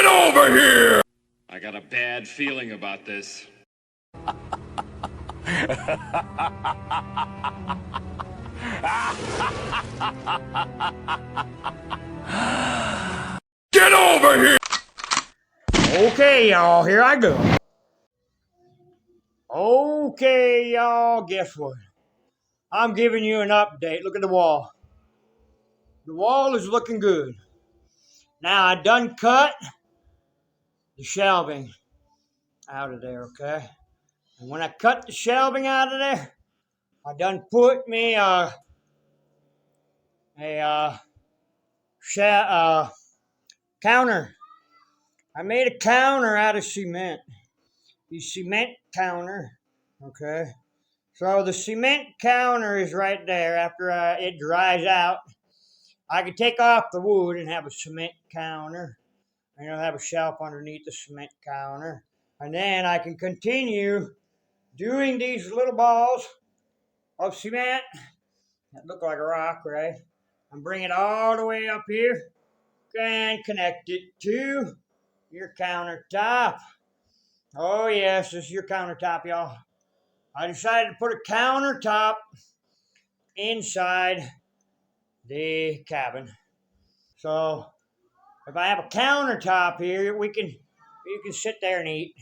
Get over here! I got a bad feeling about this. Get over here! Okay, y'all, here I go. Okay, y'all, guess what? I'm giving you an update. Look at the wall. The wall is looking good. Now, I done cut the shelving out of there, okay? And when I cut the shelving out of there, I done put me a counter. I made a counter out of cement. The cement counter, okay? So the cement counter is right there. After it dries out, I can take off the wood and have a cement counter. And I'll have a shelf underneath the cement counter. And then I can continue doing these little balls of cement that look like a rock, right? And bring it all the way up here and connect it to your countertop. Oh yes, this is your countertop, y'all. I decided to put a countertop inside the cabin. So if I have a countertop here, you can sit there and eat.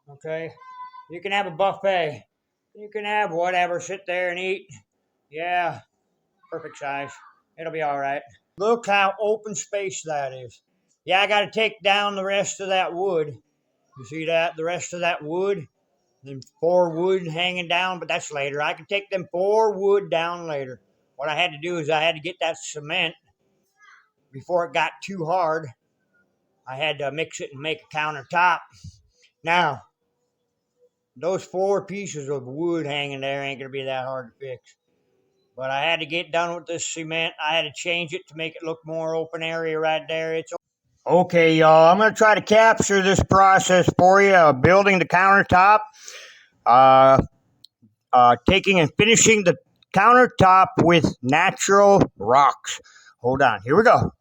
Okay? You can have a buffet. You can have whatever, sit there and eat. Yeah, perfect size. It'll be all right. Look how open space that is. Yeah, I got to take down the rest of that wood. You see that? The rest of that wood? Then 4 wood hanging down, but that's later. I can take them 4 wood down later. What I had to do is I had to get that cement before it got too hard. I had to mix it and make a countertop. Now, those 4 pieces of wood hanging there ain't going to be that hard to fix. But I had to get done with this cement. I had to change it to make it look more open area right there. It's okay, y'all. I'm going to try to capture this process for you of building the countertop, taking and finishing the countertop with natural rocks. Hold on. Here we go.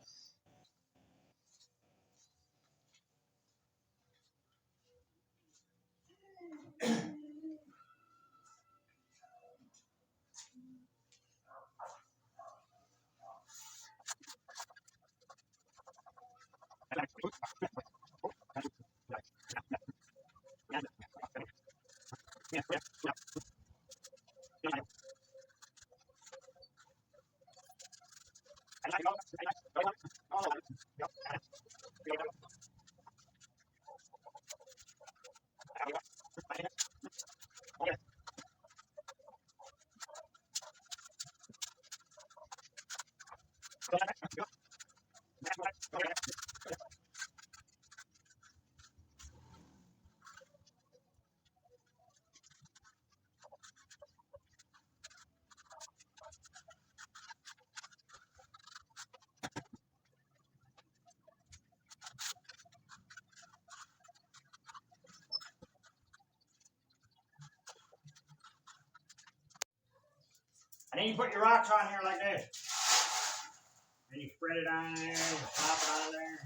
And then you put your rocks on here like this. And you spread it on there, pop it on there.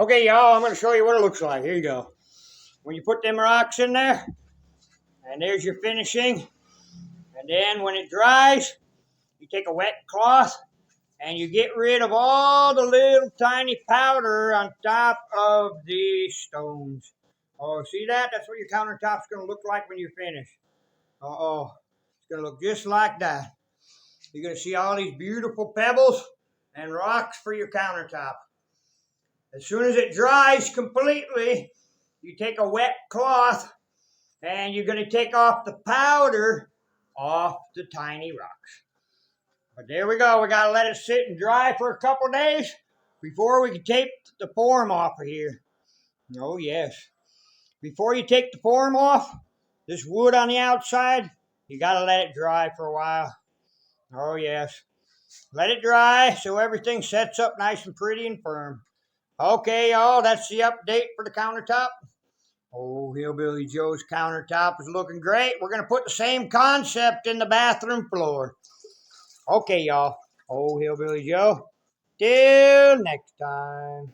Okay, y'all, I'm going to show you what it looks like. Here you go. When you put them rocks in there, and there's your finishing, and then when it dries, you take a wet cloth and you get rid of all the little tiny powder on top of the stones. Oh, see that? That's what your countertop's going to look like when you're finished. Uh-oh. It's going to look just like that. You're going to see all these beautiful pebbles and rocks for your countertop. As soon as it dries completely, you take a wet cloth and you're going to take off the powder off the tiny rocks. But there we go. We got to let it sit and dry for a couple days before we can take the form off of here. Oh, yes. Before you take the form off, this wood on the outside, you got to let it dry for a while. Oh, yes. Let it dry so everything sets up nice and pretty and firm. Okay, y'all, that's the update for the countertop. Oh, Hillbilly Joe's countertop is looking great. We're going to put the same concept in the bathroom floor. Okay, y'all. Oh, Hillbilly Joe. Till next time.